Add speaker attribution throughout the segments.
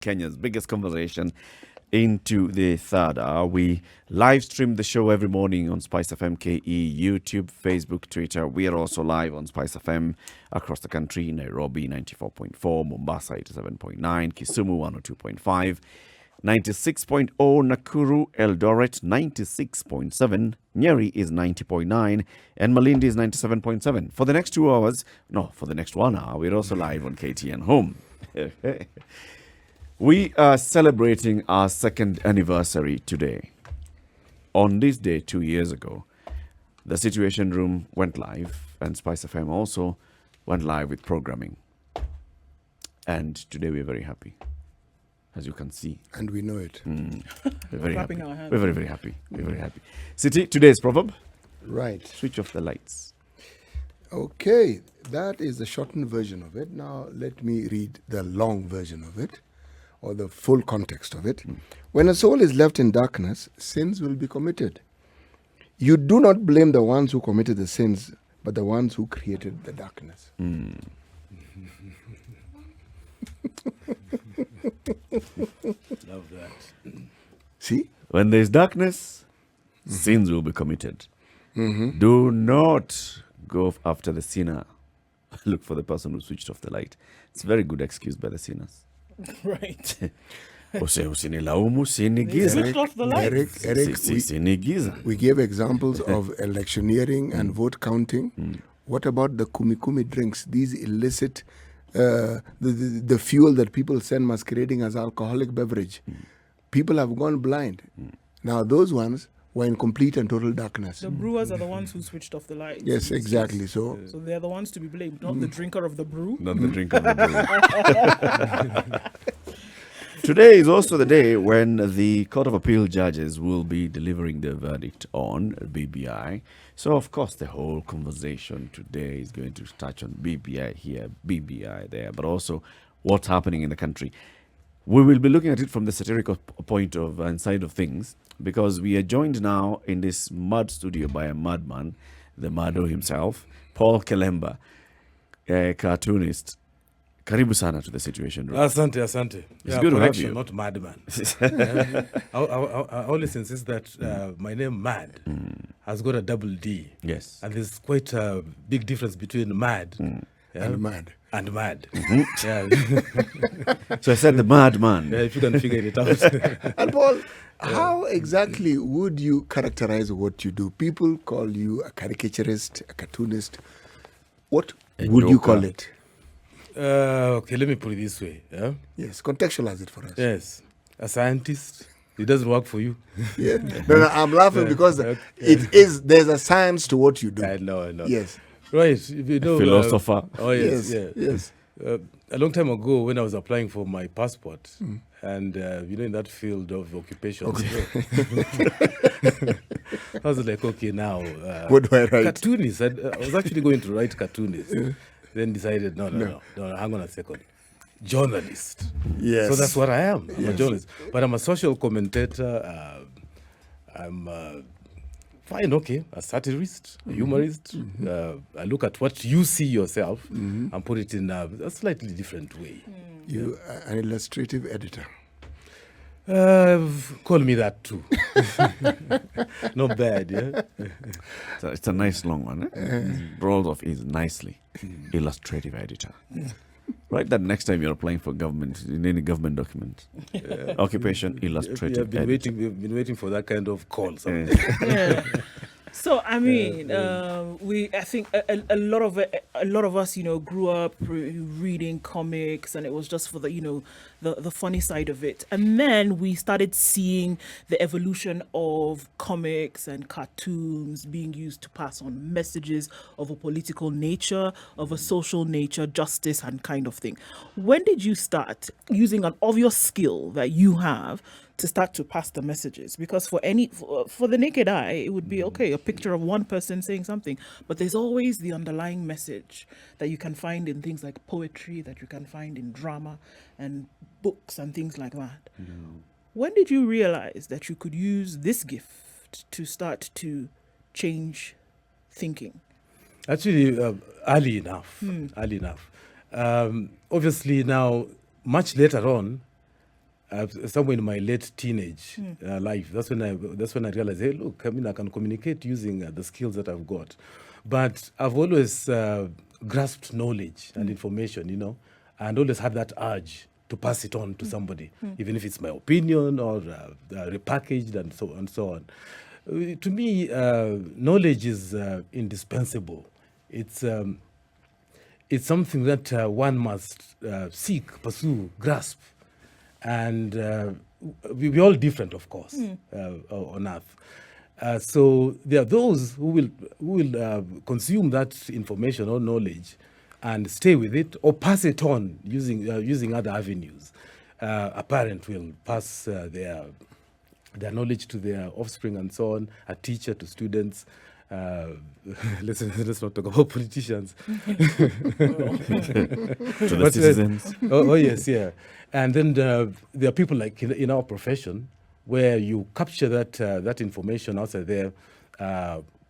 Speaker 1: Kenya's biggest conversation into the third hour. We live stream the show every morning on SpiceFM KE, YouTube, Facebook, Twitter. We are also live on SpiceFM across the country: Nairobi 94.4, Mombasa 87.9, Kisumu 102.5, 96.0, Nakuru, Eldoret 96.7, Nyeri is 90.9, and Malindi is 97.7. For the next 2 hours, for the next 1 hour, we're also live on KTN Home. We are celebrating our second anniversary today. On this day, 2 years ago, the Situation Room went live, and SpiceFM also went live with programming. And today we're very happy, as you can see.
Speaker 2: And we know it.
Speaker 1: We're very happy. We're very, very happy. We're very happy. City, today's proverb.
Speaker 2: Right.
Speaker 1: Switch off the lights.
Speaker 2: Okay, that is the shortened version of it. Now let me read the long version of it, or the full context of it. When a soul is left in darkness, sins will be committed. You do not blame the ones who committed the sins, but the ones who created the darkness.
Speaker 3: Love that.
Speaker 2: See?
Speaker 1: When there's darkness, sins will be committed. Do not go after the sinner. Look for the person who switched off the light. It's a very good excuse by the sinners.
Speaker 3: Right.
Speaker 1: Usinilaumu, sinigiza.
Speaker 3: Switched off the lights.
Speaker 2: Eric,
Speaker 1: Sinigiza.
Speaker 2: we gave examples of electioneering and vote counting. What about the kumi drinks, these illicit, the fuel that people send masquerading as alcoholic beverage? People have gone blind. Now those ones were in complete and total darkness.
Speaker 3: The brewers are the ones who switched off the lights.
Speaker 2: Yes, exactly. So
Speaker 3: they're the ones to be blamed, not the drinker of the brew.
Speaker 1: Not the drink of the brew. Today is also the day when the Court of Appeal judges will be delivering their verdict on BBI. So, of course, the whole conversation today is going to touch on BBI here, BBI there, but also what's happening in the country. We will be looking at it from the satirical point of and side of things, because we are joined now in this mud studio by a madman, the MADDO himself, Paul Kelemba, a cartoonist. Karibu sana to the Situation Room.
Speaker 4: Asante.
Speaker 1: It's good to have you.
Speaker 4: Not madman. I always insist that my name Mad has got a double D.
Speaker 1: Yes.
Speaker 4: And there's quite a big difference between mad
Speaker 2: and mad.
Speaker 4: and mad. Yeah.
Speaker 1: So I said the madman.
Speaker 4: Yeah, if you can figure it out.
Speaker 2: And Paul, how exactly would you characterize what you do? People call you a caricaturist, a cartoonist. What would you call it?
Speaker 4: Okay, let me put it this way. Yeah?
Speaker 2: Yes, contextualize it for us.
Speaker 4: Yes. A scientist, it doesn't work for you.
Speaker 2: Yeah. No, I'm laughing because there's a science to what you do.
Speaker 4: I know.
Speaker 2: Yes.
Speaker 4: Right. If you know,
Speaker 1: Philosopher.
Speaker 4: Yes.
Speaker 2: Yes.
Speaker 4: A long time ago, when I was applying for my passport, and in that field of occupation, I was like, okay, now
Speaker 2: What do I write?
Speaker 4: cartoonist. I was actually going to write cartoonist, then decided, no, hang on a second, journalist.
Speaker 2: Yes.
Speaker 4: So that's what I am. I'm a journalist, but I'm a social commentator. I'm fine, okay, a satirist, a humorist. I look at what you see yourself and put it in a slightly different way.
Speaker 2: You an illustrative editor.
Speaker 4: Call me that too. Not bad, yeah?
Speaker 1: So it's a nice long one. Rolled off is nicely. Illustrative editor. Write that next time you're applying for government, in any government document. Occupation, illustrative editor.
Speaker 4: We've been waiting for that kind of call.
Speaker 3: Yeah. So I mean, I think a lot of us, grew up reading comics, and it was just for the funny side of it. And then we started seeing the evolution of comics and cartoons being used to pass on messages of a political nature, of a social nature, justice, and kind of thing. When did you start using an obvious skill that you have to start to pass the messages? Because for the naked eye, it would be okay, a picture of one person saying something, but there's always the underlying message that you can find in things like poetry, that you can find in drama and books and things like that. When did you realize that you could use this gift to start to change thinking?
Speaker 4: Actually, early enough. Obviously now, much later on, somewhere in my late teenage life. That's when I realized, hey, look, I mean, I can communicate using the skills that I've got. But I've always grasped knowledge and information, and always had that urge to pass it on to somebody, even if it's my opinion or repackaged and so on. To me, knowledge is indispensable. It's something that one must seek, pursue, grasp. And we're all different, of course, on Earth. So there are those who will consume that information or knowledge and stay with it, or pass it on using other avenues. A parent will pass their knowledge to their offspring and so on. A teacher to students. Let's not talk about politicians.
Speaker 1: To the citizens.
Speaker 4: Oh yes, yeah. And then there are people like in our profession where you capture that information outside there,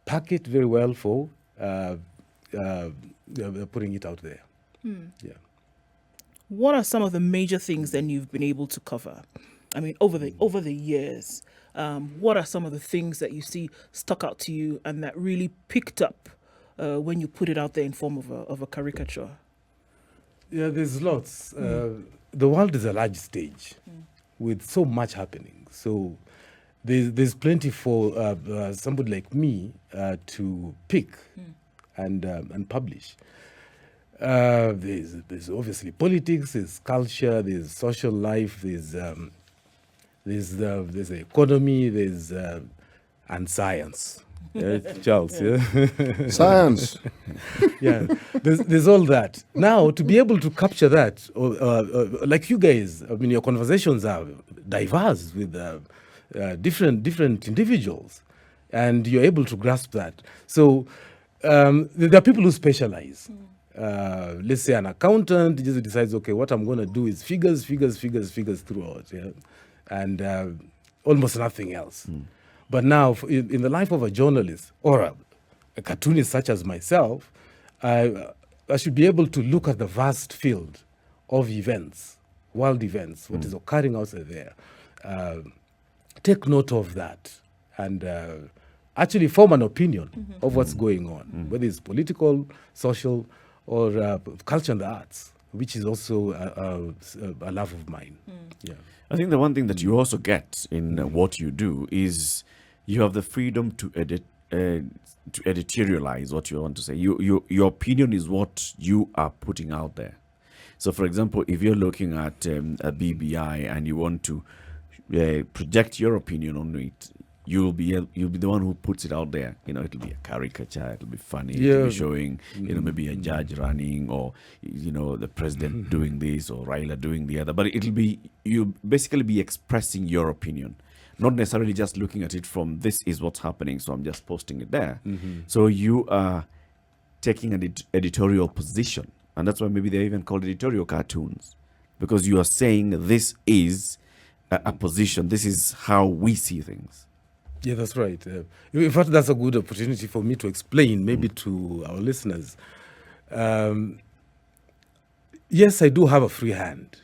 Speaker 4: pack it very well for putting it out there. Yeah.
Speaker 3: What are some of the major things then you've been able to cover? I mean, over the years, what are some of the things that you see stuck out to you and that really picked up when you put it out there in form of a caricature?
Speaker 4: Yeah, there's lots. The world is a large stage with so much happening. So there's plenty for somebody like me to pick and publish. There's obviously politics, there's culture, there's social life, there's the economy, there's and science. Charles, yeah.
Speaker 2: Science.
Speaker 4: Yeah, there's all that. Now, to be able to capture that, like you guys, I mean, your conversations are diverse with different individuals, and you're able to grasp that. So there are people who specialize. Let's say an accountant just decides, okay, what I'm going to do is figures throughout, yeah, and almost nothing else. But now, in the life of a journalist or a cartoonist such as myself, I should be able to look at the vast field of events, world events, what is occurring outside there, take note of that, and actually form an opinion of what's going on, whether it's political, social, or culture and the arts, which is also a love of mine. Yeah.
Speaker 1: I think the one thing that you also get in what you do is you have the freedom to editorialize what you want to say. Your opinion is what you are putting out there. So, for example, if you're looking at a BBI and you want to project your opinion on it, you'll be the one who puts it out there. It'll be a caricature, it'll be funny, it'll be showing, maybe a judge running, or, the president doing this, or Raila doing the other. But you'll basically be expressing your opinion, not necessarily just looking at it from this is what's happening, so I'm just posting it there. So you are taking an editorial position, and that's why maybe they're even called editorial cartoons, because you are saying this is a position, this is how we see things.
Speaker 4: Yeah, that's right. In fact, that's a good opportunity for me to explain, maybe to our listeners. Yes, I do have a free hand,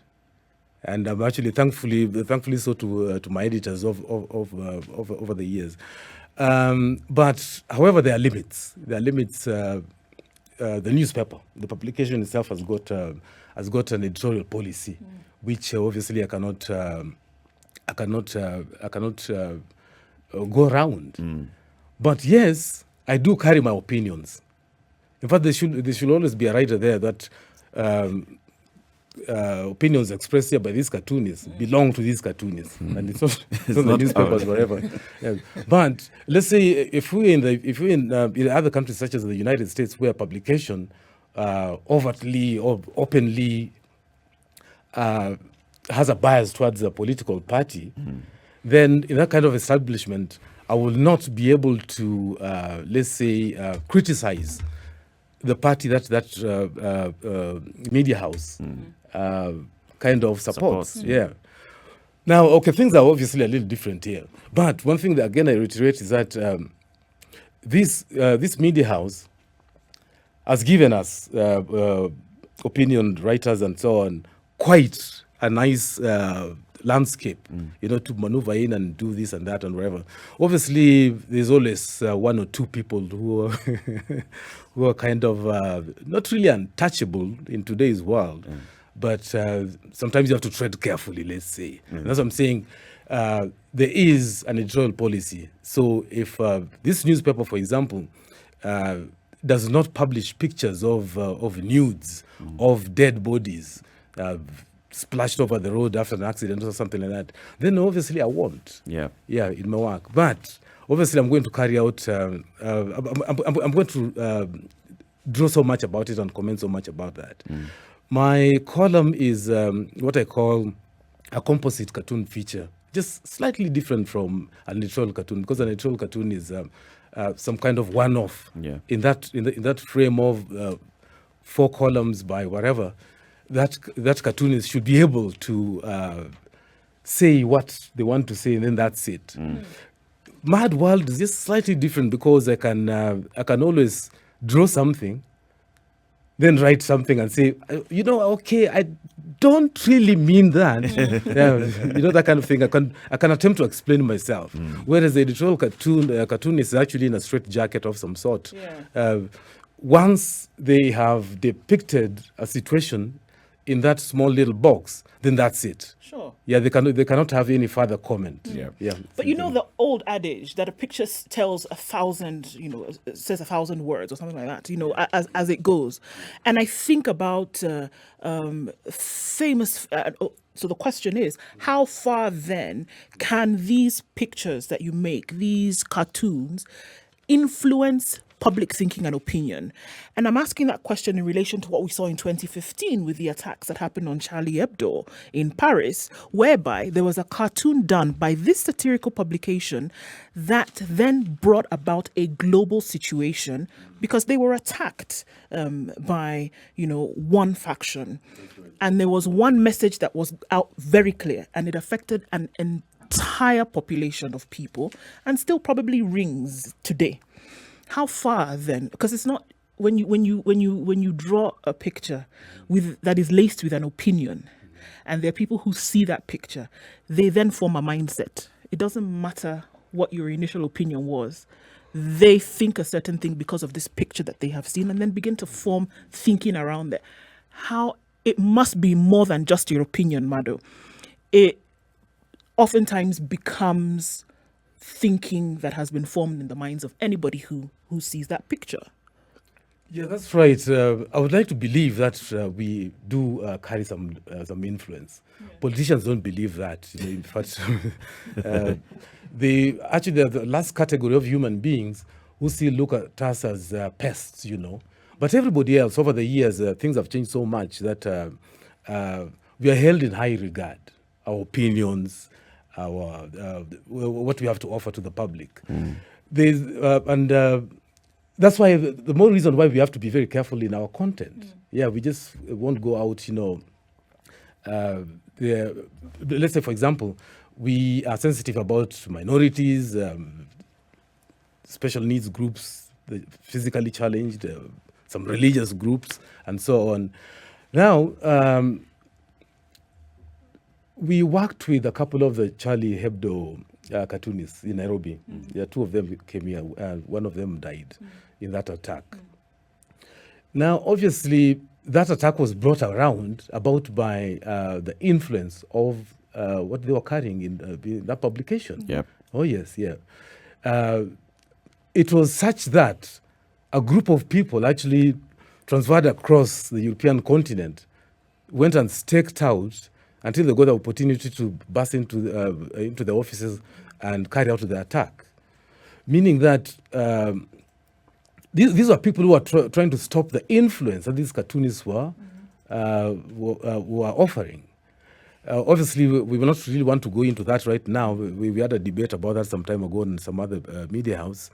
Speaker 4: and I'm actually thankfully so to my editors over the years. But however, there are limits. There are limits. The newspaper, the publication itself, has got an editorial policy, which obviously I cannot go around. But yes, I do carry my opinions. In fact, there should always be a writer there that opinions expressed here by these cartoonists belong to these cartoonists, and it's not the newspapers wherever. Yeah. But let's say if we're in other countries such as the United States, where publication overtly or openly has a bias towards a political party, then in that kind of establishment, I will not be able to, let's say, criticize the party that media house kind of supports. Yeah. Now, okay, things are obviously a little different here. But one thing that, again, I reiterate is that this media house has given us, opinion writers and so on, quite a nice landscape, to maneuver in and do this and that and whatever. Obviously, there's always one or two people who are, who are kind of not really untouchable in today's world, but sometimes you have to tread carefully, let's say. And that's what I'm saying. There is an editorial policy. So if this newspaper, for example, does not publish pictures of nudes, of dead bodies splashed over the road after an accident or something like that, then obviously I won't. Yeah, it may work. But obviously I'm going to carry out, I'm going to draw so much about it and comment so much about that. My column is what I call a composite cartoon feature, just slightly different from an editorial cartoon, because an editorial cartoon is some kind of one-off. In that frame of 4 columns by whatever, that cartoonist should be able to say what they want to say, and then that's it. Mad World is just slightly different, because I can always draw something, then write something and say, okay, I don't really mean that. That kind of thing. I can attempt to explain myself. Whereas the editorial cartoon is actually in a straitjacket of some sort. Once they have depicted a situation in that small little box, then that's it.
Speaker 3: Sure.
Speaker 4: Yeah, they cannot have any further comment.
Speaker 3: But the old adage that a picture tells 1,000, says 1,000 words or something like that, as it goes. And I think about famous. So the question is, how far then can these pictures that you make, these cartoons, influence public thinking and opinion? And I'm asking that question in relation to what we saw in 2015 with the attacks that happened on Charlie Hebdo in Paris, whereby there was a cartoon done by this satirical publication that then brought about a global situation because they were attacked by, one faction. And there was one message that was out very clear, and it affected an entire population of people and still probably rings today. How far then? Because it's not when you draw a picture that is laced with an opinion, and there are people who see that picture, they then form a mindset. It doesn't matter what your initial opinion was. They think a certain thing because of this picture that they have seen, and then begin to form thinking around that. How it must be more than just your opinion, MADDO. It oftentimes becomes thinking that has been formed in the minds of anybody who sees that picture.
Speaker 4: Yeah, that's right. I would like to believe that we do carry some influence. Politicians don't believe that. In fact, the last category of human beings who still look at us as pests, But everybody else, over the years, things have changed so much that we are held in high regard. Our opinions, what we have to offer to the public. That's why the more reason why we have to be very careful in our content. We just won't go out, let's say, for example, we are sensitive about minorities, special needs groups, the physically challenged, some religious groups, and so on. Now, we worked with a couple of the Charlie Hebdo cartoonists in Nairobi. Two of them came here. One of them died in that attack. Now, obviously, that attack was brought about by the influence of what they were carrying in that publication. Oh, yes, it was such that a group of people actually transferred across the European continent, went and staked out until they got the opportunity to burst into the offices and carry out the attack. Meaning that these are people who are trying to stop the influence that these cartoonists were offering. Obviously, we will not really want to go into that right now. We had a debate about that some time ago in some other media house.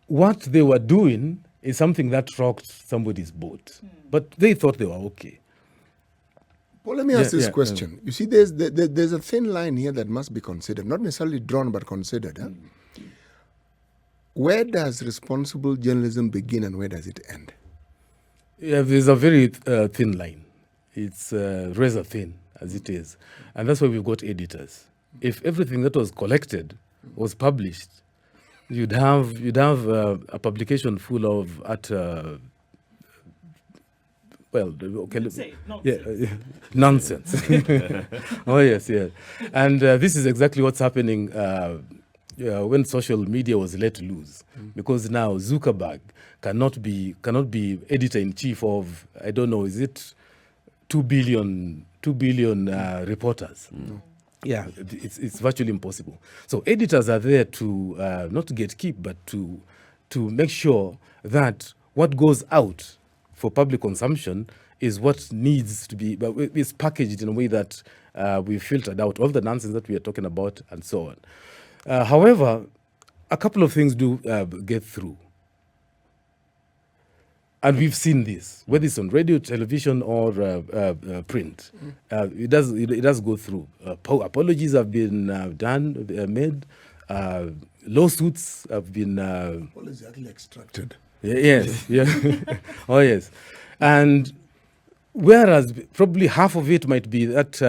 Speaker 4: What they were doing is something that rocked somebody's boat. But they thought they were okay.
Speaker 2: Well, let me ask this question. You see, there's a thin line here that must be considered, not necessarily drawn, but considered. Where does responsible journalism begin and where does it end?
Speaker 4: Yeah, there's a very thin line. it's razor thin as it is. And that's why we've got editors. If everything that was collected was published, you'd have a publication full of nonsense. Oh yes, yeah. And this is exactly what's happening when social media was let loose, because now Zuckerberg cannot be editor-in-chief of, I don't know, is it 2 billion reporters? Yeah, it's virtually impossible. So editors are there to not to gatekeep, but to make sure that what goes out for public consumption is what needs to be, but is packaged in a way that we filtered out all the nonsense that we are talking about and so on. However, a couple of things do get through. And we've seen this, whether it's on radio, television, or print. It does go through. Apologies have been made. Lawsuits have been...
Speaker 2: What is exactly extracted?
Speaker 4: Yes, yeah. Oh, yes. And whereas probably half of it might be that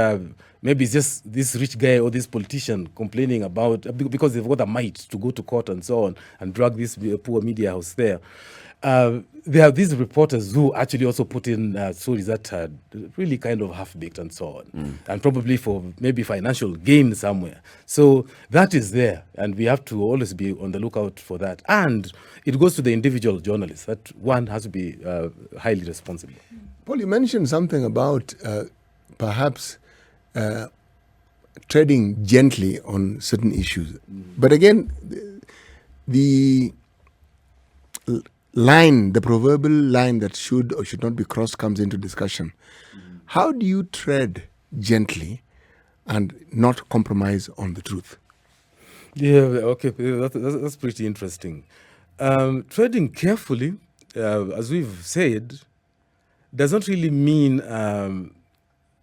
Speaker 4: maybe it's just this rich guy or this politician complaining about, because they've got the might to go to court and so on and drag this poor media house there. There are these reporters who actually also put in stories that are really kind of half-baked and so on, and probably for maybe financial gain somewhere. So that is there, and we have to always be on the lookout for that. And it goes to the individual journalist that one has to be highly responsible.
Speaker 2: Paul, you mentioned something about perhaps treading gently on certain issues. But again, the line, the proverbial line that should or should not be crossed comes into discussion. How do you tread gently and not compromise on the truth?
Speaker 4: Yeah, okay, that's pretty interesting. Treading carefully, as we've said, doesn't really mean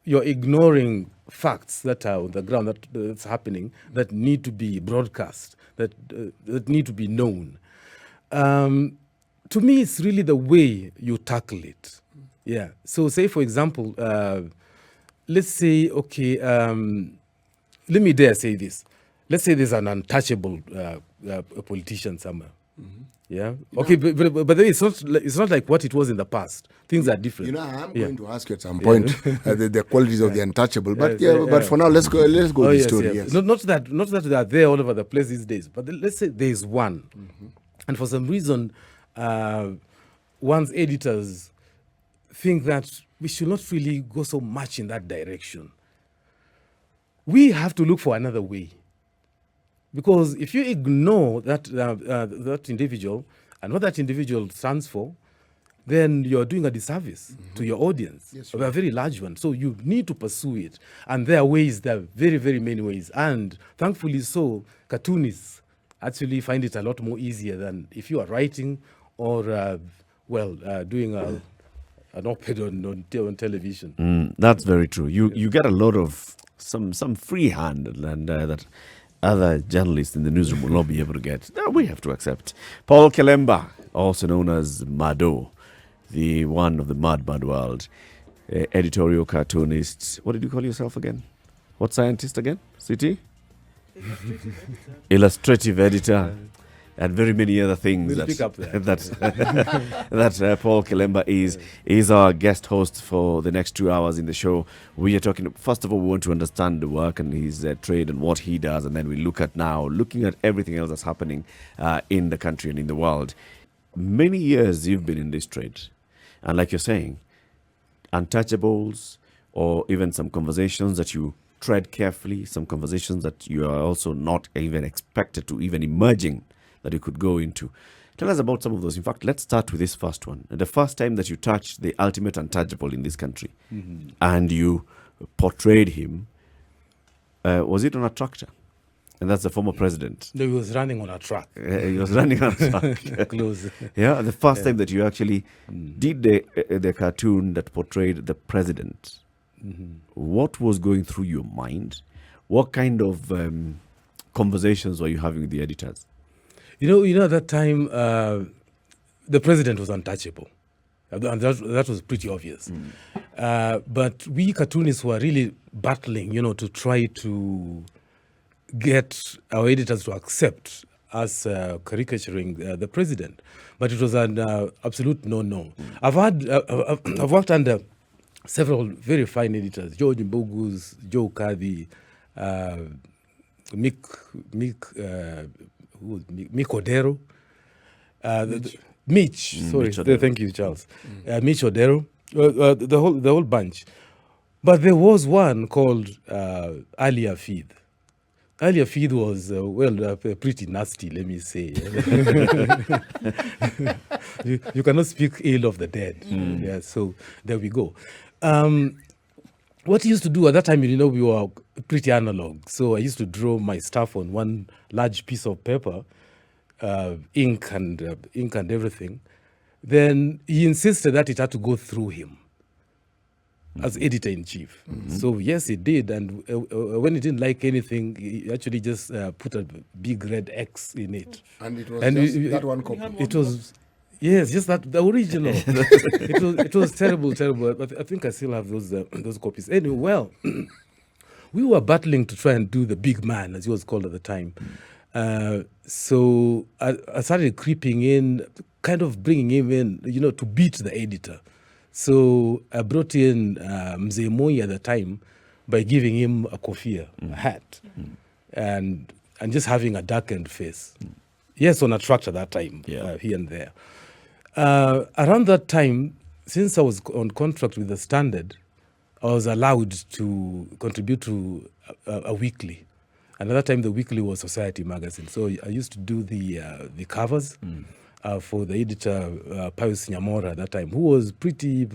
Speaker 4: you're ignoring facts that are on the ground, that's happening, that need to be broadcast, that need to be known. To me, it's really the way you tackle it. Yeah. So say, for example, let's say, okay, let me dare say this. Let's say there's an untouchable politician somewhere. Yeah. Okay, but then it's not like what it was in the past. Things are different.
Speaker 2: You know, I'm going to ask you at some point the qualities of the untouchable. But but for now, let's go with the story. Yes.
Speaker 4: Not that they are there all over the place these days, but let's say there is one, and for some reason, one's editors think that we should not really go so much in that direction. We have to look for another way. Because if you ignore that individual and what that individual stands for, then you're doing a disservice to your audience,
Speaker 2: Yes,
Speaker 4: a very large one. So you need to pursue it. And there are very, very many ways. And thankfully so, cartoonists actually find it a lot more easier than if you are writing or, doing an op-ed on television.
Speaker 1: That's very true. You get a lot of some free hand and that other journalists in the newsroom will not be able to get. That we have to accept. Paul Kelemba, also known as MADDO, the one of the mad world, editorial cartoonist. What did you call yourself again? What scientist again? CT? Illustrative editor. And very many other things
Speaker 4: We'll pick up there.
Speaker 1: that Paul Kelemba is our guest host for the next 2 hours in the show. We are talking, first of all, we want to understand the work and his trade and what he does, and then we looking at everything else that's happening in the country and in the world. Many years you've been in this trade, and like you're saying, untouchables, or even some conversations that you tread carefully, some conversations that you are also not even expected to even emerging that you could go into. Tell us about some of those. In fact, let's start with this first one. The first time that you touched the ultimate untouchable in this country, and you portrayed him, was it on a tractor? And that's the former president.
Speaker 4: No, he was running on a truck.
Speaker 1: He was running on a truck.
Speaker 4: Close.
Speaker 1: Yeah, the first time that you actually did the cartoon that portrayed the president. What was going through your mind? What kind of conversations were you having with the editors?
Speaker 4: You know, at that time, the president was untouchable. And that was pretty obvious. But we cartoonists were really battling, to try to get our editors to accept us caricaturing the president. But it was an absolute no-no. I've worked under several very fine editors: George Mbogus, Joe Kadhi, Mick Odero, Mitch. Thank you, Charles. Mitch Odero, the whole bunch. But there was one called Ali Hafid. Ali Hafid was pretty nasty, let me say. you cannot speak ill of the dead. Yeah, so there we go. What he used to do at that time, we were pretty analog. So I used to draw my stuff on one large piece of paper, ink and everything. Then he insisted that it had to go through him as editor-in-chief. So yes, he did. And when he didn't like anything, he actually just put a big red X in it.
Speaker 2: And it was just that one copy.
Speaker 4: It was, yes, just that, the original. it was terrible. But I think I still have those copies. Anyway, well, we were battling to try and do the big man, as he was called at the time. So I started creeping in, kind of bringing him in, to beat the editor. So I brought in Mzee Moi at the time by giving him a kofia, a hat, and just having a darkened face. Yes, on a tractor that time, here and there. Around that time, since I was on contract with the Standard, I was allowed to contribute to a weekly. And at that time, the weekly was Society magazine. So I used to do the covers. For the editor, Pius Nyamora at that time, who was pretty,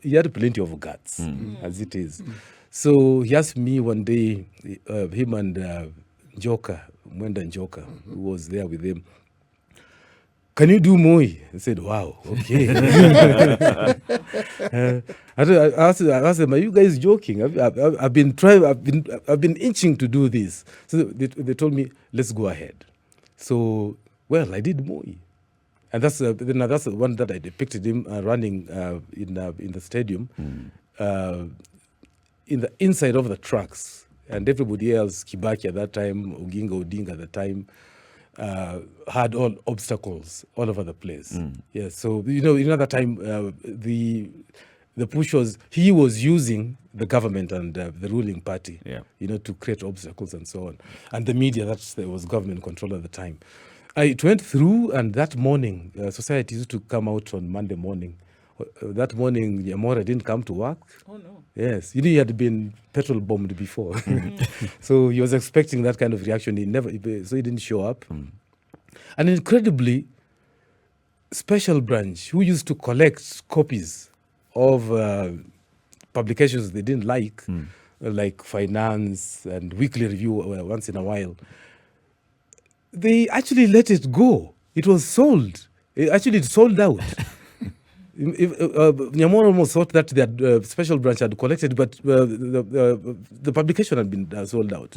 Speaker 4: he had plenty of guts, as it is. So he asked me one day, him and Mwenda Njoka, who was there with him, "Can you do Moi?" I said, "Wow, okay." I asked them, "Are you guys joking? I've been itching to do this." So they told me, "Let's go ahead." So, well, I did Moi. And that's the one that I depicted him running in the stadium, in the inside of the trucks, and everybody else, Kibaki at that time, Oginga Odinga at the time, had all obstacles all over the place. Yeah, so at that time, the push was he was using the government and the ruling party, to create obstacles and so on, and the media that was government control at the time. It went through, and that morning, Society used to come out on Monday morning. That morning, Nyamora didn't come to work.
Speaker 3: Oh, no.
Speaker 4: Yes, he had been petrol bombed before. So he was expecting that kind of reaction. So he didn't show up. And incredibly, Special Branch, who used to collect copies of publications they didn't like Finance and Weekly Review once in a while, they actually let it go. It was sold. It sold out. Nyamora almost thought that the Special Branch had collected, but the publication had been sold out.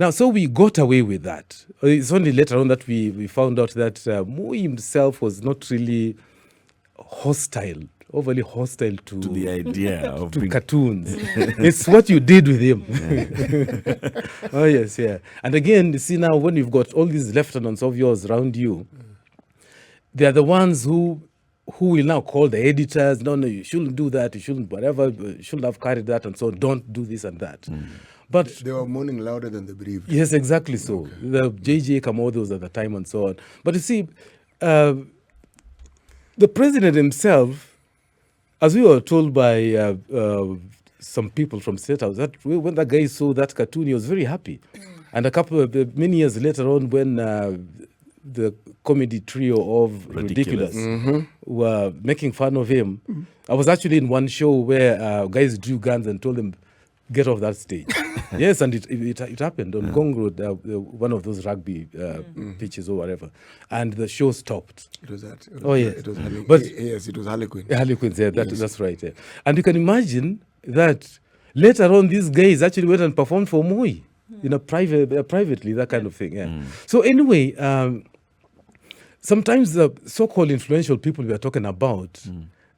Speaker 4: Now, so we got away with that. It's only later on that we found out that Moi himself was not really overly hostile to
Speaker 1: the idea of
Speaker 4: cartoons. It's what you did with him. Oh, yes, yeah. And again, you see now, when you've got all these lieutenants of yours around you, they are the ones who will now call the editors, no, you shouldn't do that, you shouldn't whatever, you shouldn't have carried that, and so don't do this and that. But
Speaker 2: they were mourning louder than the bereaved.
Speaker 4: Yes, exactly so. Okay. The J.J. Kamodos at the time and so on. But you see, the president himself, as we were told by some people from State House, that when that guy saw that cartoon, he was very happy. And many years later on, when the comedy trio of Ridiculous were making fun of him, I was actually in one show where guys drew guns and told them, "Get off that stage." Yes, and it happened on Gong Road, one of those rugby pitches or whatever, and the show stopped.
Speaker 2: It was that.
Speaker 4: It
Speaker 2: was Harlequin.
Speaker 4: Harlequins, yeah, that's right. Yeah. And you can imagine that later on, these guys actually went and performed for Moi, privately, that kind of thing. Yeah. So anyway, sometimes the so-called influential people we are talking about,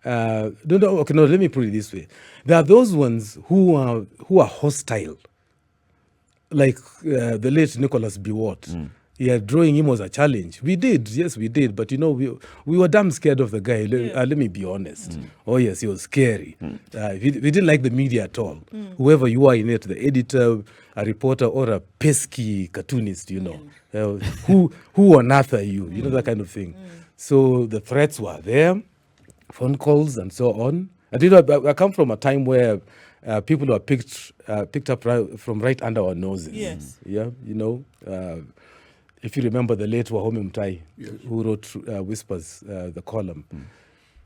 Speaker 4: Okay, no, let me put it this way. There are those ones who are hostile, like the late Nicholas Biwott. Yeah, drawing him was a challenge. We did, yes, we did. But, we were damn scared of the guy. Let me be honest. Oh, yes, he was scary. We didn't like the media at all. Whoever you are in it, the editor, a reporter, or a pesky cartoonist, who on earth are you? That kind of thing. So the threats were there, phone calls and so on. I come from a time where people were picked up from right under our noses.
Speaker 3: Yes.
Speaker 4: Yeah, if you remember the late Wahome Muthui, who wrote Whispers, the column.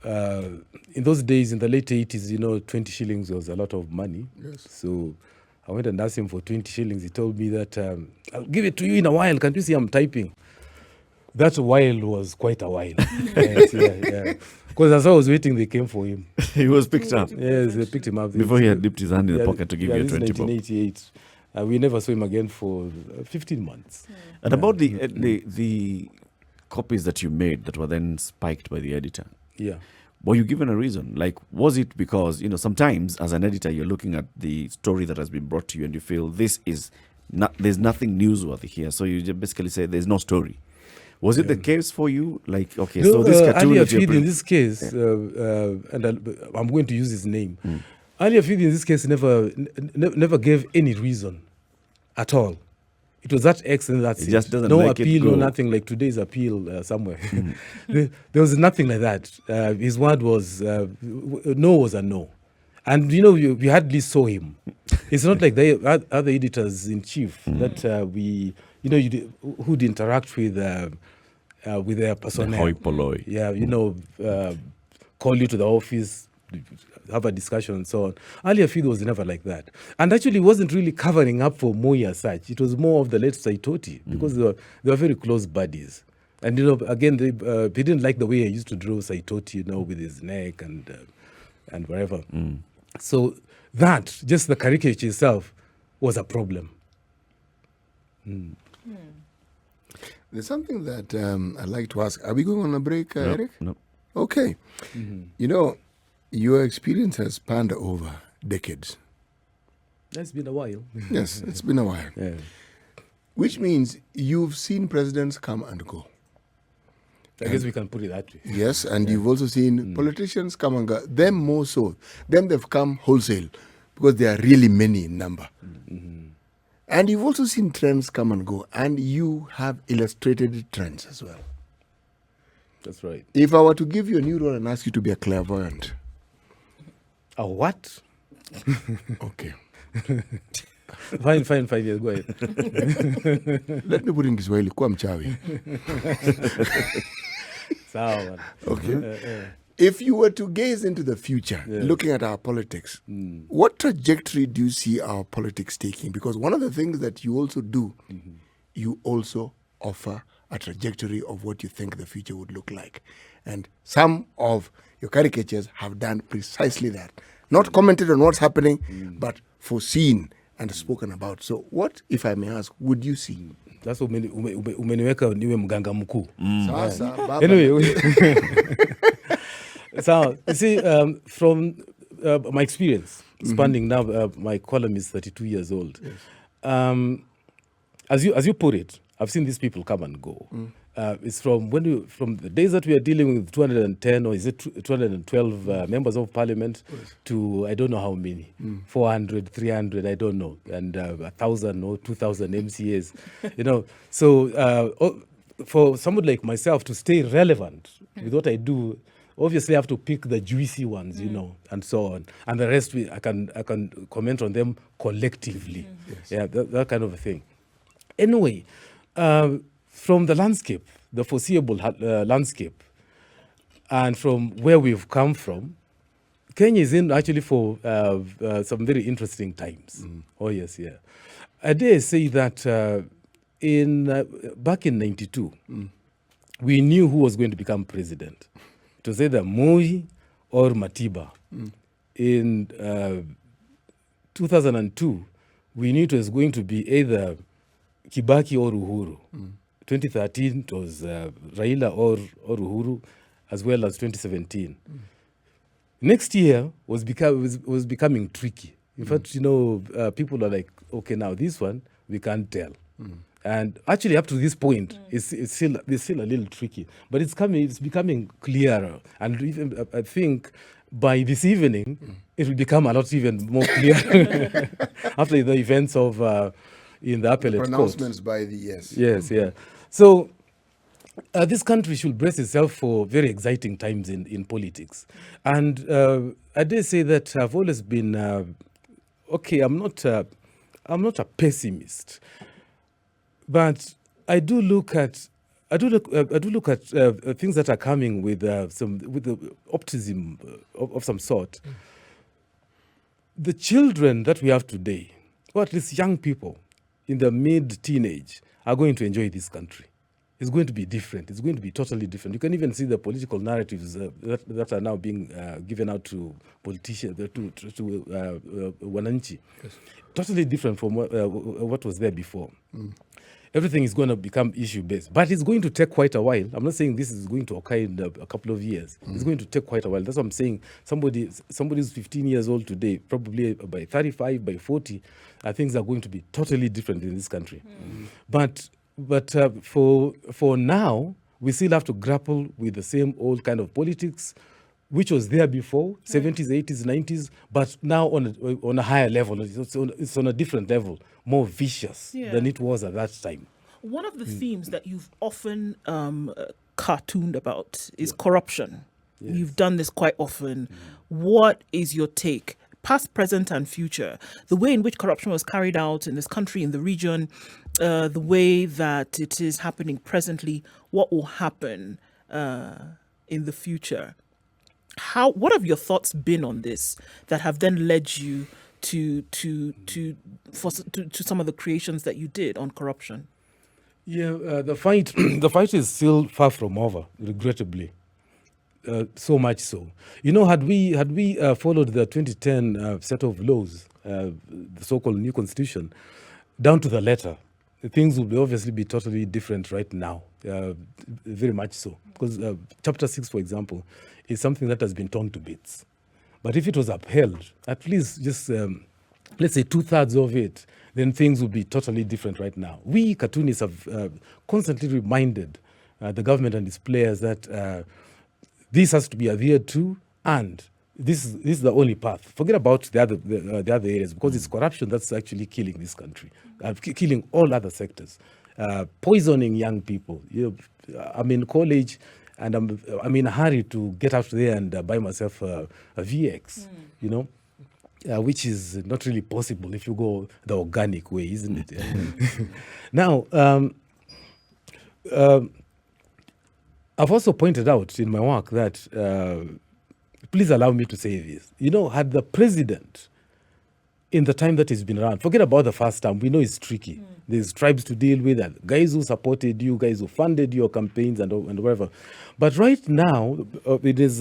Speaker 4: In those days, in the late 80s, 20 shillings was a lot of money.
Speaker 2: Yes.
Speaker 4: So I went and asked him for 20 shillings. He told me that, I'll give it to you in a while. Can't you see I'm typing? That while was quite a while. Yes, yeah. Because as I was waiting, they came for him.
Speaker 1: He was picked up
Speaker 4: Yes, they picked him up.
Speaker 1: before he had dipped his hand in the pocket to give you a
Speaker 4: this is
Speaker 1: 20 bob.
Speaker 4: 1988. We never saw him again for 15 months.
Speaker 1: And about the copies that you made that were then spiked by the editor,
Speaker 4: Yeah.
Speaker 1: were you given a reason? Like, was it because, sometimes as an editor, you're looking at the story that has been brought to you and you feel there's nothing newsworthy here. So you just basically say there's no story. Was it the case for you? Like, okay, so this cartoon
Speaker 4: Ali
Speaker 1: that you're
Speaker 4: Afid in this case, and I'm going to use his name. Ali Afid in this case never gave any reason at all. It was that X and that's
Speaker 1: It just doesn't
Speaker 4: no
Speaker 1: like it
Speaker 4: appeal,
Speaker 1: go.
Speaker 4: no nothing like today's appeal somewhere. There was nothing like that. His word was no was a no. And we hardly saw him. It's not like the other editors in chief that who'd interact with their personnel.
Speaker 1: hoi polloi.
Speaker 4: Yeah, call you to the office, have a discussion and so on. Ali Afid was never like that. And actually wasn't really covering up for Moi as such. It was more of the late Saitoti because they were very close buddies. And, again, they didn't like the way I used to draw Saitoti, with his neck and wherever. So that, just the caricature itself, was a problem.
Speaker 2: There's something that I'd like to ask. Are we going on a break, Eric?
Speaker 1: No.
Speaker 2: Okay. Your experience has spanned over decades.
Speaker 4: It's been a while.
Speaker 2: Yes, it's been a while.
Speaker 4: Yeah.
Speaker 2: Which means you've seen presidents come and go.
Speaker 4: I guess we can put it that way.
Speaker 2: Yes, and you've also seen politicians come and go. Them more so. Them they've come wholesale because there are really many in number. And you've also seen trends come and go, and you have illustrated trends as well.
Speaker 4: That's right.
Speaker 2: If I were to give you a new role and ask you to be a clairvoyant,
Speaker 4: A what?
Speaker 2: okay.
Speaker 4: Fine. Yes, go ahead.
Speaker 2: Let me put in Kiswahili, kuwa mchawi.
Speaker 4: Sawa, man.
Speaker 2: Okay. If you were to gaze into the future, looking at our politics, what trajectory do you see our politics taking? Because one of the things that you also do, you also offer a trajectory of what you think the future would look like. And some of your caricatures have done precisely that. Not commented on what's happening, but foreseen and spoken about. So what, if I may ask, would you see?
Speaker 4: That's what umeniweka niwe mganga mkuu.
Speaker 2: Sasa, baba.
Speaker 4: Anyway, so you see, from my experience, spanning now, my column is 32 years old. Yes. As you put it, I've seen these people come and go. It's from the days that we are dealing with 210 or is it 212 members of parliament to I don't know how many, 400, 300, I don't know, and 1,000 or 2,000 MCAs. So for someone like myself to stay relevant with what I do, obviously I have to pick the juicy ones, and so on, and the rest I can comment on them collectively. Yes. Yeah, that kind of a thing. Anyway. From the landscape, the foreseeable landscape, and from where we've come from, Kenya is in actually for some very interesting times. Oh yes, yeah. I dare say that back in '92, we knew who was going to become president. It was either Moi or Matiba. In 2002, we knew it was going to be either Kibaki or Uhuru. 2013 it was Raila or Uhuru, as well as 2017. Next year was becoming tricky. In fact, people are like, okay, now this one we can't tell. And actually, up to this point, it's still a little tricky. But it's becoming clearer. And even I think by this evening, it will become a lot even more clear after the events of in the appellate court.
Speaker 2: Pronouncements by the
Speaker 4: Yes, yeah. So this country should brace itself for very exciting times in politics. And I dare say that I've always been okay. I'm not a pessimist, but I do look at things that are coming with the optimism of some sort. The children that we have today, or at least young people in the mid-teenage, are going to enjoy this country. It's going to be different. It's going to be totally different. You can even see the political narratives that are now being given out to politicians, to Wananchi. Yes. Totally different from what was there before. Everything is going to become issue-based. But it's going to take quite a while. I'm not saying this is going to occur in a couple of years. It's going to take quite a while. That's what I'm saying. Somebody who's 15 years old today, probably by 35, by 40, things are going to be totally different in this country. But for now, we still have to grapple with the same old kind of politics, which was there before, 70s, 80s, 90s, but now on a higher level. It's on a different level, more vicious than it was at that time.
Speaker 3: One of the themes that you've often cartooned about is corruption. Yes. You've done this quite often. What is your take, past, present, and future? The way in which corruption was carried out in this country, in the region, the way that it is happening presently, what will happen in the future? What have your thoughts been on this that have then led you to some of the creations that you did on corruption?
Speaker 4: Yeah, the fight is still far from over, regrettably. So much so. Had we followed the 2010 set of laws, the so-called new constitution, down to the letter, things would obviously be totally different right now, very much so. Because Chapter 6, for example, is something that has been torn to bits. But if it was upheld, at least just, let's say 2/3 of it, then things would be totally different right now. We cartoonists have constantly reminded the government and its players that this has to be adhered to, and this is the only path. Forget about the other areas, because it's corruption that's actually killing this country, killing all other sectors, poisoning young people. I'm in college, and I'm in a hurry to get out there and buy myself a VX, which is not really possible if you go the organic way, isn't it? Now, I've also pointed out in my work that, please allow me to say this, had the president, in the time that he's been around, forget about the first term, we know it's tricky. There's tribes to deal with, and guys who supported you, guys who funded your campaigns and whatever. But right now, in his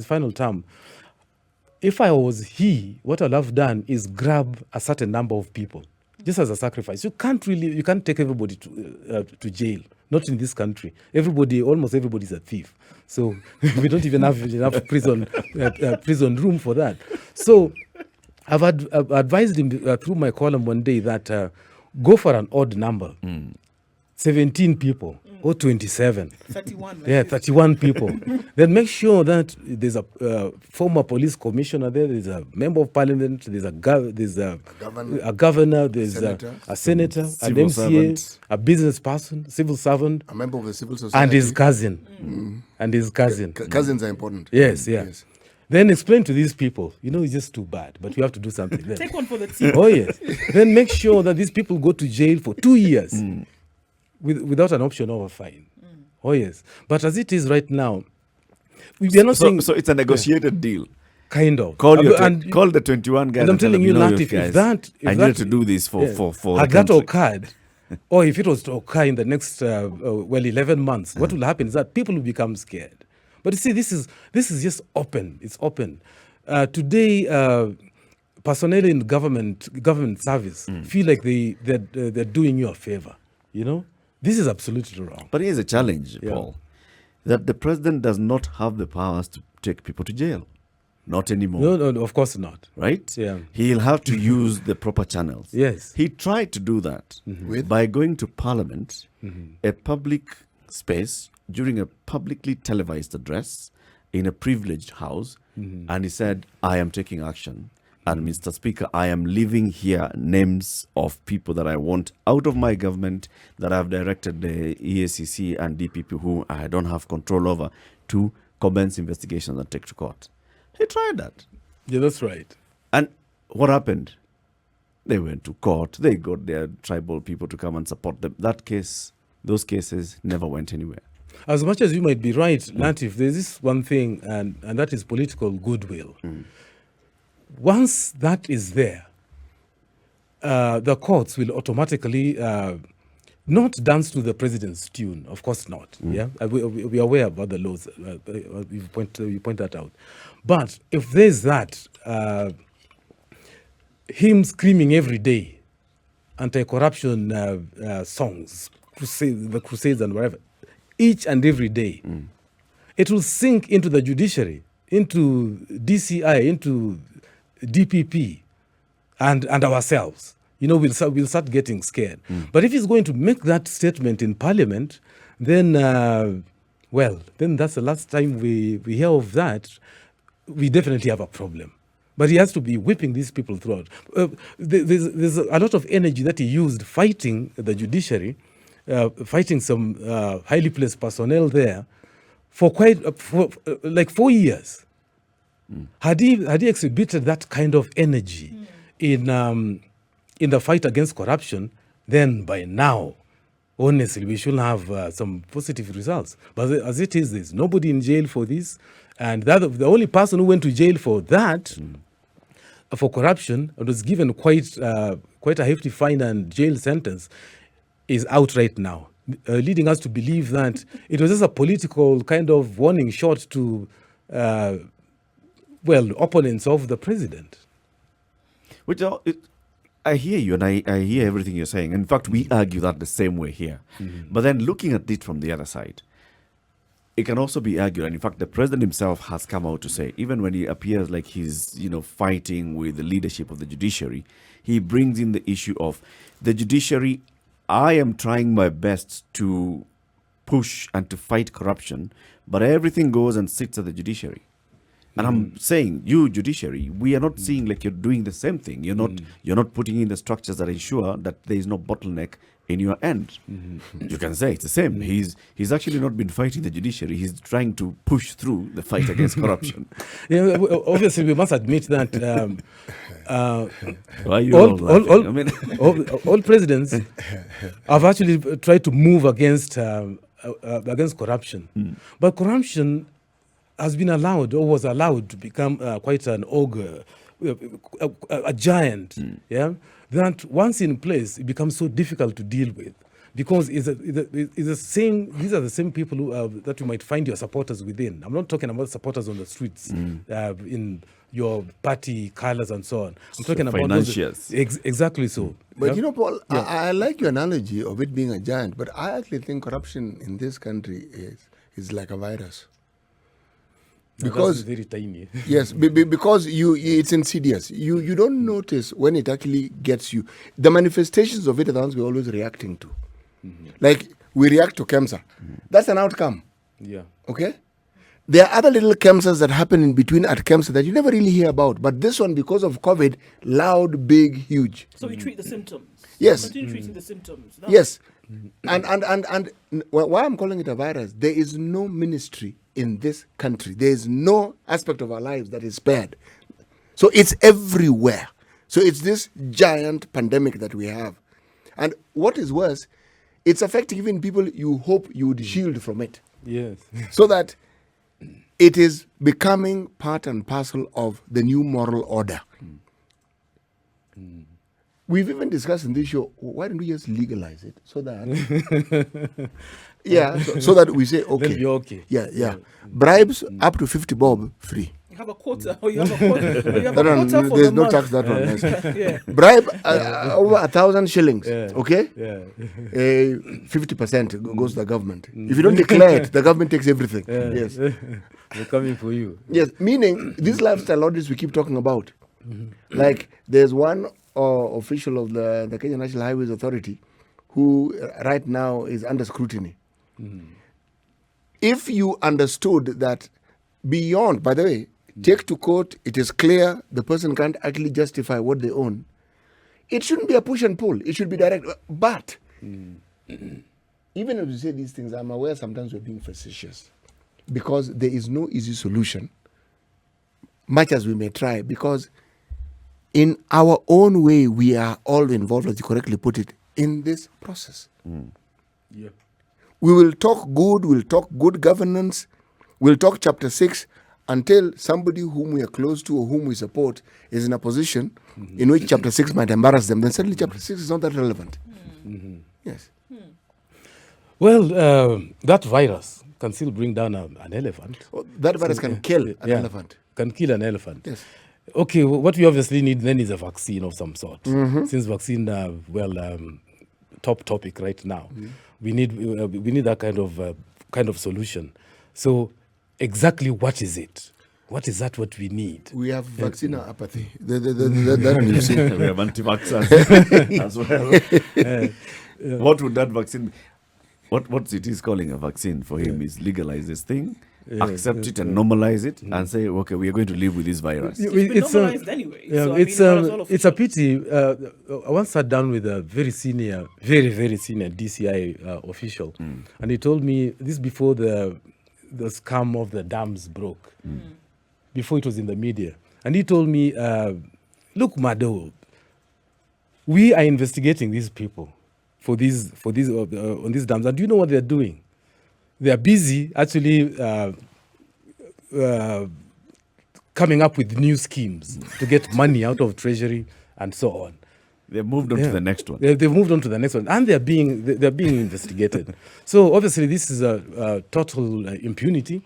Speaker 4: final term, if I was what I'd have done is grab a certain number of people, just as a sacrifice. You can't take everybody to jail. Not in this country. Almost everybody's a thief. So we don't even have enough prison room for that. So I've advised him through my column one day that go for an odd number. 17 people or 27.
Speaker 3: 31.
Speaker 4: Yeah, 31 people. Then make sure that there's a former police commissioner there, there's a member of parliament, there's a governor, there's a senator, an MCA, servant, a business person, civil servant,
Speaker 2: a member of the civil society,
Speaker 4: and his cousin. And his cousin.
Speaker 2: Cousins are important.
Speaker 4: Yes, yes. Then explain to these people, it's just too bad, but we have to do something. Then.
Speaker 3: Take one for the team.
Speaker 4: Oh, yes. Then make sure that these people go to jail for 2 years. Without an option of a fine. Oh, yes. But as it is right now, we are not saying...
Speaker 1: So it's a negotiated deal.
Speaker 4: Kind of.
Speaker 1: Call the 21 guys.
Speaker 4: And I'm telling you, Latif,
Speaker 1: I need to do this for
Speaker 4: had that occurred, or if it was to occur in the next 11 months, what will happen is that people will become scared. But you see, this is just open. It's open. Today, personnel in government service feel like they're doing you a favor. This is absolutely wrong.
Speaker 1: But here's a challenge, Paul, that the president does not have the powers take people to jail. Not anymore.
Speaker 4: No, of course not.
Speaker 1: Right?
Speaker 4: Yeah.
Speaker 1: He'll have to use the proper channels.
Speaker 4: Yes.
Speaker 1: He tried to do that
Speaker 2: With?
Speaker 1: by going to Parliament, a public space, during a publicly televised address in a privileged house, and he said, I am taking action. And Mr. Speaker, I am leaving here names of people that I want out of my government, that I've directed the EACC and DPP, who I don't have control over, to commence investigations and take to court. He tried that.
Speaker 4: Yeah, that's right.
Speaker 1: And what happened? They went to court. They got their tribal people to come and support them. Those cases never went anywhere.
Speaker 4: As much as you might be right, Latif, there's this one thing, and that is political goodwill. Once that is there, the courts will automatically not dance to the president's tune. Of course not. Yeah, we are aware about the laws. You point that out. But if there's that, him screaming every day, anti-corruption songs, the crusades and whatever, each and every day, it will sink into the judiciary, into DCI, into DPP, and ourselves. You know, we'll start getting scared. But if he's going to make that statement in Parliament, then, then that's the last time we hear of that. We definitely have a problem. But he has to be whipping these people throughout. There's a lot of energy that he used fighting the judiciary, fighting some highly placed personnel there for like 4 years. Had he exhibited that kind of energy in the fight against corruption, then by now, honestly, we should have some positive results. But as it is, there's nobody in jail for this. And the only person who went to jail for that, for corruption, and was given quite a hefty fine and jail sentence, is out right now, leading us to believe that it was just a political kind of warning shot to, opponents of the president.
Speaker 1: Which I hear you, and I hear everything you're saying. In fact, we argue that the same way here. But then looking at it from the other side, it can also be argued, and in fact, the president himself has come out to say, even when he appears like he's, fighting with the leadership of the judiciary, he brings in the issue of the judiciary. I am trying my best to push and to fight corruption, but everything goes and sits at the judiciary. And I'm saying, you judiciary, we are not seeing like you're doing the same thing. You're not putting in the structures that ensure that there is no bottleneck in your end. You can say it's the same. He's actually not been fighting the judiciary. He's trying to push through the fight against corruption.
Speaker 4: Yeah, obviously we must admit that
Speaker 1: Why are you all laughing?
Speaker 4: all presidents have actually tried to move against corruption, but corruption has been allowed, or was allowed, to become quite an ogre, a giant. Yeah, that once in place, it becomes so difficult to deal with, because these are the same people who, that you might find your supporters within. I'm not talking about supporters on the streets, in your party colors and so on. I'm talking about
Speaker 1: financiers.
Speaker 4: Exactly so.
Speaker 2: But Paul, I like your analogy of it being a giant, but I actually think corruption in this country is like a virus. Because
Speaker 4: very tiny.
Speaker 2: Yes, because it's insidious. You don't notice when it actually gets you. The manifestations of it are the ones we're always reacting to. Like we react to KEMSA. That's an outcome.
Speaker 4: Yeah.
Speaker 2: Okay? There are other little KEMSAs that happen in between at KEMSA that you never really hear about. But this one, because of COVID, loud, big, huge.
Speaker 3: So we treat the symptoms.
Speaker 2: Yes.
Speaker 3: Continue treating the symptoms.
Speaker 2: Yes. And why I'm calling it a virus, there is no ministry in this country. There is no aspect of our lives that is spared. So it's everywhere. So it's this giant pandemic that we have. And what is worse, it's affecting even people you hope you would shield from it.
Speaker 4: Yes.
Speaker 2: So that it is becoming part and parcel of the new moral order. We've even discussed in this show, why don't we just legalize it so that so that we say, okay.
Speaker 4: Then you're okay.
Speaker 2: Yeah. Bribes up to 50 bob free.
Speaker 3: have a quota, or you have a quota, or you have
Speaker 2: That
Speaker 3: a
Speaker 2: one,
Speaker 3: quota for
Speaker 2: there's
Speaker 3: the
Speaker 2: no
Speaker 3: month.
Speaker 2: tax that one. Yes.
Speaker 3: Yeah.
Speaker 2: Bribe over 1,000 shillings.
Speaker 4: Yeah.
Speaker 2: Okay.
Speaker 4: Yeah.
Speaker 2: 50% goes to the government. If you don't declare it, the government takes everything. Yes.
Speaker 4: They're coming for you.
Speaker 2: Yes. Meaning these lifestyle audits we keep talking about. Like there's one official of the Kenya National Highways Authority who right now is under scrutiny. If you understood that beyond, by the way, take to court, it is clear the person can't actually justify what they own. It shouldn't be a push and pull. It should be direct. But even if you say these things, I'm aware sometimes we're being facetious because there is no easy solution, much as we may try, because in our own way, we are all involved, as you correctly put it, in this process.
Speaker 4: Yeah.
Speaker 2: We will talk good, we'll talk good governance, we'll talk chapter 6 until somebody whom we are close to or whom we support is in a position in which chapter 6 might embarrass them. Then suddenly chapter 6 is not that relevant. Yes.
Speaker 4: Well, that virus can still bring down an elephant.
Speaker 2: Oh, that virus can kill an elephant.
Speaker 4: Can kill an elephant.
Speaker 2: Yes.
Speaker 4: Okay, what we obviously need then is a vaccine of some sort. Since vaccine, top topic right now. We need that kind of solution. So, exactly what is it? What is that? What we need?
Speaker 2: We have vaccine apathy. That one you see.
Speaker 1: We have anti-vaxxers as well. What would that vaccine be? What it is calling a vaccine for him is legalize this thing, accept it and normalize it, and say, okay, we are going to live with this virus.
Speaker 3: It's been normalized anyway.
Speaker 4: Yeah,
Speaker 3: so,
Speaker 4: it's a pity. I once sat down with a very senior DCI official, and he told me this before the scam of the dams broke, before it was in the media, and he told me, "Look, MADDO, we are investigating these people for these on these dams, and do you know what they're doing? They are busy actually." Coming up with new schemes to get money out of treasury and so on.
Speaker 1: They've moved on to the next one.
Speaker 4: They've moved on to the next one, and they're being investigated. So obviously, this is a total impunity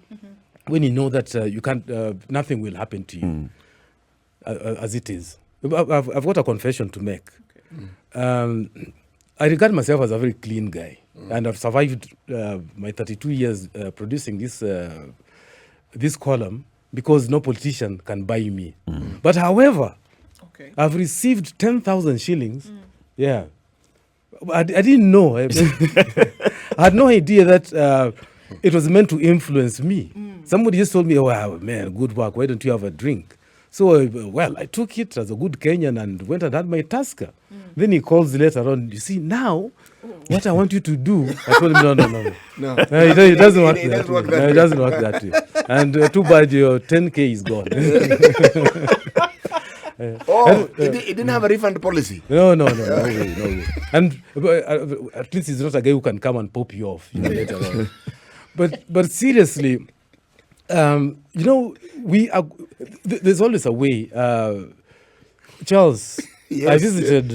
Speaker 4: when you know that you can't, nothing will happen to you as it is. I've got a confession to make. I regard myself as a very clean guy, and I've survived my 32 years producing this column because no politician can buy me. But however, I've received 10,000 shillings. Yeah. I didn't know. I had no idea that it was meant to influence me. Somebody just told me, oh, wow, man, good work. Why don't you have a drink? So, well, I took it as a good Kenyan and went and had my Tusker. Then he calls later on, you see, now, what I want you to do, I told him, no. It doesn't work that way. No, it doesn't work that way. And too bad your 10K is gone.
Speaker 2: It didn't have a refund policy.
Speaker 4: No way. And at least he's not a guy who can come and pop you off later on. But seriously, we are. There's always a way. Charles,
Speaker 2: Yes,
Speaker 4: I visited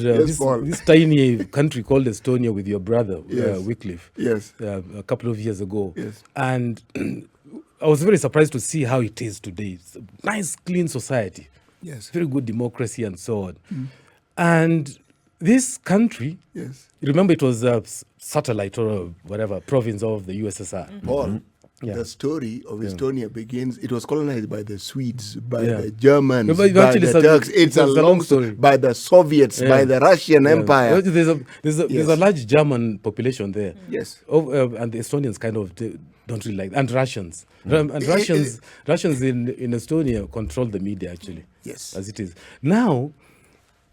Speaker 4: this tiny country called Estonia with your brother, Wycliffe, a couple of years ago.
Speaker 2: Yes.
Speaker 4: And I was very surprised to see how it is today. It's a nice, clean society.
Speaker 2: Yes.
Speaker 4: Very good democracy and so on. And this country, remember it was a satellite or whatever, province of the USSR.
Speaker 2: Paul, the story of Estonia begins, it was colonized by the Swedes, by the Germans, by the Turks. It's a long story. By the Soviets, by the Russian Empire.
Speaker 4: There's a large German population there.
Speaker 2: Yes.
Speaker 4: And the Estonians kind of don't really like, and Russians. And Russians in Estonia control the media, actually.
Speaker 2: Yes.
Speaker 4: As it is. Now,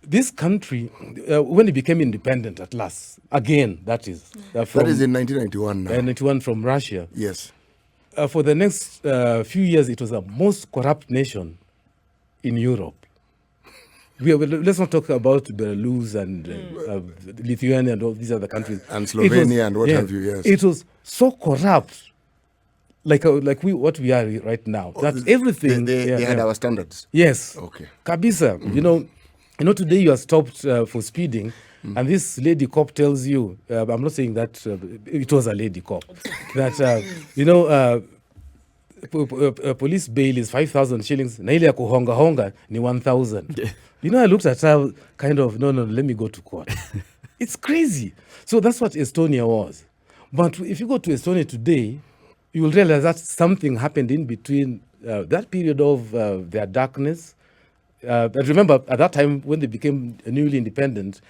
Speaker 4: this country, when it became independent at last, again, that is.
Speaker 2: That is in 1991 now.
Speaker 4: 91 from Russia.
Speaker 2: Yes.
Speaker 4: For the next few years, it was the most corrupt nation in Europe. Let's not talk about Belarus and Lithuania and all these other countries.
Speaker 2: And Slovenia and what have you, yes.
Speaker 4: It was so corrupt, like what we are right now. That everything...
Speaker 2: They had our standards.
Speaker 4: Yes.
Speaker 2: Okay.
Speaker 4: Kabisa, you know, today you are stopped for speeding, and this lady cop tells you, I'm not saying that it was a lady cop, that, police bail is 5,000 shillings. Na ile ya kuhonga honga ni 1,000. You know, I looked at her kind of, no, let me go to court. It's crazy. So that's what Estonia was. But if you go to Estonia today, you will realize that something happened in between that period of their darkness. But remember, at that time, when they became newly independent,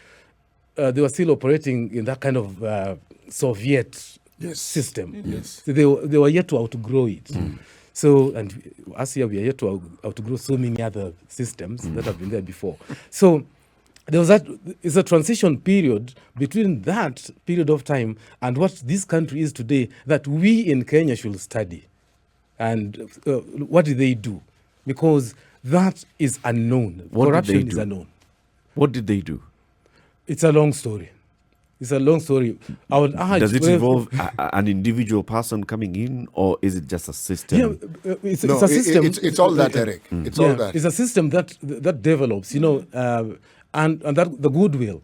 Speaker 4: they were still operating in that kind of Soviet system.
Speaker 2: Yes.
Speaker 4: So they were yet to outgrow it. So, and us here, we are yet to outgrow so many other systems that have been there before. So there was it's a transition period between that period of time and what this country is today that we in Kenya should study. And what did they do? Because that is unknown.
Speaker 1: What
Speaker 4: Corruption
Speaker 1: did they
Speaker 4: is
Speaker 1: do?
Speaker 4: unknown.
Speaker 1: What did they do?
Speaker 4: It's a long story. I would urge.
Speaker 1: Does it involve an individual person coming in, or is it just a system?
Speaker 4: Yeah, it's
Speaker 2: No,
Speaker 4: a system.
Speaker 2: it's all that, Eric. It's all that.
Speaker 4: It's a system that develops, you know, and that the goodwill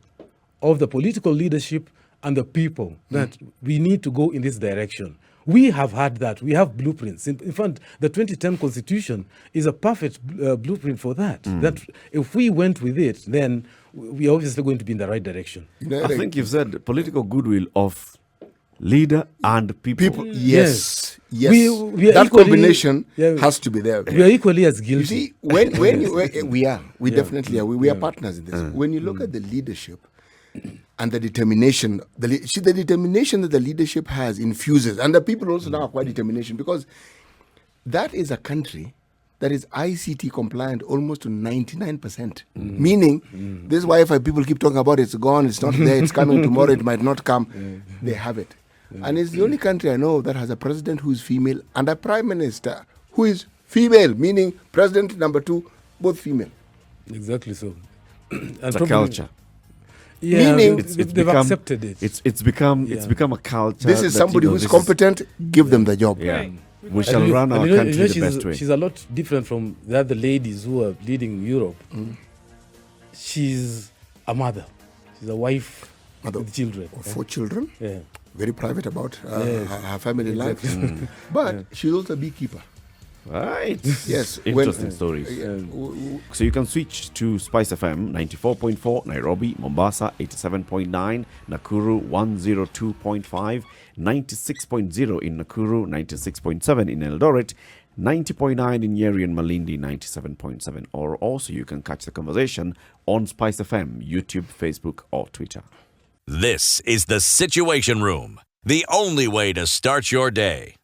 Speaker 4: of the political leadership and the people that we need to go in this direction. We have had that. We have blueprints. In fact, the 2010 Constitution is a perfect blueprint for that. That if we went with it, then we are obviously going to be in the right direction.
Speaker 1: I think you've said political goodwill of leader and people.
Speaker 2: Yes.
Speaker 4: We are
Speaker 2: That
Speaker 4: equally-
Speaker 2: combination
Speaker 4: yeah,
Speaker 2: has to be there.
Speaker 4: We are equally as guilty.
Speaker 2: You see, when we definitely are. We are partners in this. When you look at the leadership and the determination, the determination that the leadership has infuses, and the people also now acquire determination, because that is a country that is ICT compliant almost to 99%. Meaning, this is why if people keep talking about it's gone, it's not there, it's coming tomorrow, it might not come, they have it. And it's the only country I know that has a president who is female and a prime minister who is female, meaning president number 2, both female.
Speaker 4: Exactly so. And
Speaker 1: It's a
Speaker 4: probably-
Speaker 1: culture.
Speaker 4: Yeah,
Speaker 2: Meaning-
Speaker 4: they've
Speaker 1: become-
Speaker 4: accepted it.
Speaker 1: It's become a culture.
Speaker 2: This is
Speaker 1: that,
Speaker 2: somebody who's competent, give them the job.
Speaker 1: Yeah.
Speaker 3: Right.
Speaker 1: We shall run our country the best way.
Speaker 4: She's a lot different from the other ladies who are leading Europe. She's a mother. She's a wife
Speaker 2: Mother
Speaker 4: with children.
Speaker 2: of 4 children,
Speaker 4: Yeah.
Speaker 2: very private about
Speaker 4: Yes.
Speaker 2: her family life. But she's also a beekeeper.
Speaker 1: Right.
Speaker 2: Yes.
Speaker 1: Interesting stories. So you can switch to SpiceFM 94.4 Nairobi, Mombasa 87.9, Nakuru 102.5, 96.0 in Nakuru, 96.7 in Eldoret, 90.9 in Nyeri and Malindi, 97.7. Or also you can catch the conversation on SpiceFM, YouTube, Facebook or Twitter.
Speaker 5: This is the Situation Room, the only way to start your day.